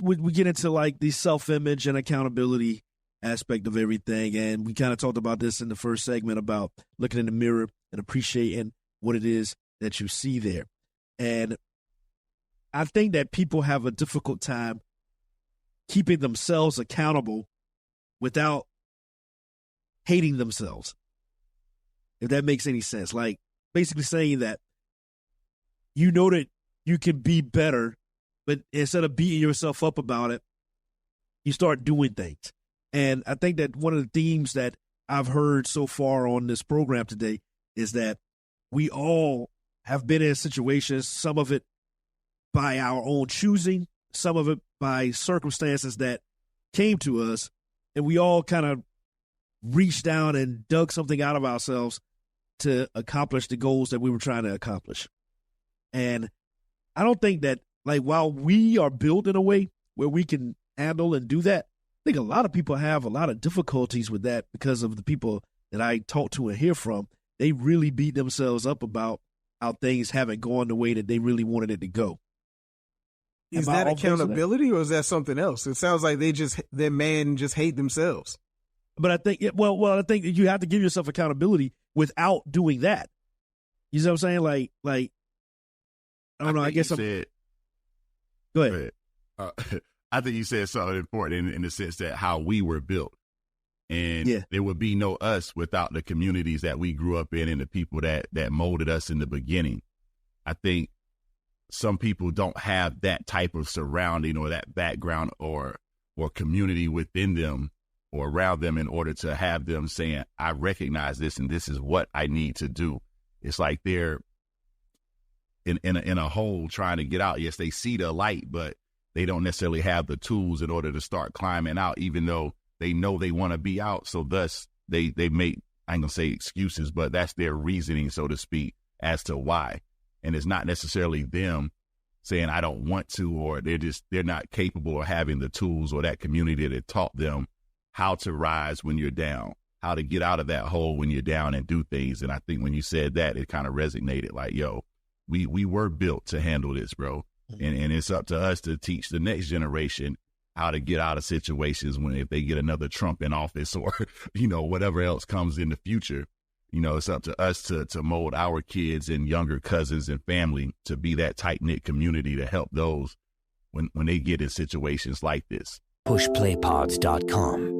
we get into like the self-image and accountability aspect of everything. And we kind of talked about this in the first segment about looking in the mirror and appreciating what it is that you see there. And I think that people have a difficult time keeping themselves accountable without hating themselves, if that makes any sense. Like basically saying that you know that you can be better, but instead of beating yourself up about it, you start doing things. And I think that one of the themes that I've heard so far on this program today is that we all have been in situations, some of it by our own choosing, some of it by circumstances that came to us, and we all kind of reached down and dug something out of ourselves to accomplish the goals that we were trying to accomplish. And I don't think that, like, while we are built in a way where we can handle and do that, I think a lot of people have a lot of difficulties with that because of the people that I talk to and hear from. They really beat themselves up about how things haven't gone the way that they really wanted it to go. Is that accountability or is that something else? It sounds like their man just hate themselves. But I think, I think you have to give yourself accountability without doing that. You know what I'm saying? Like, I don't know. I guess go ahead. I think you said something important in the sense that how we were built. And there would be no us without the communities that we grew up in and the people that molded us in the beginning. I think some people don't have that type of surrounding or that background or community within them or around them in order to have them saying, I recognize this and this is what I need to do. It's like they're in a hole trying to get out. Yes, they see the light, but they don't necessarily have the tools in order to start climbing out, even though they know they want to be out. So thus they make, I ain't gonna say excuses, but that's their reasoning, so to speak, as to why. And it's not necessarily them saying, I don't want to, or they're not capable of having the tools or that community that taught them how to rise when you're down, how to get out of that hole when you're down and do things. And I think when you said that, it kind of resonated like, yo, we were built to handle this, bro. And it's up to us to teach the next generation how to get out of situations if they get another Trump in office or, whatever else comes in the future. It's up to us to mold our kids and younger cousins and family to be that tight-knit community to help those when they get in situations like this. Pushplaypods.com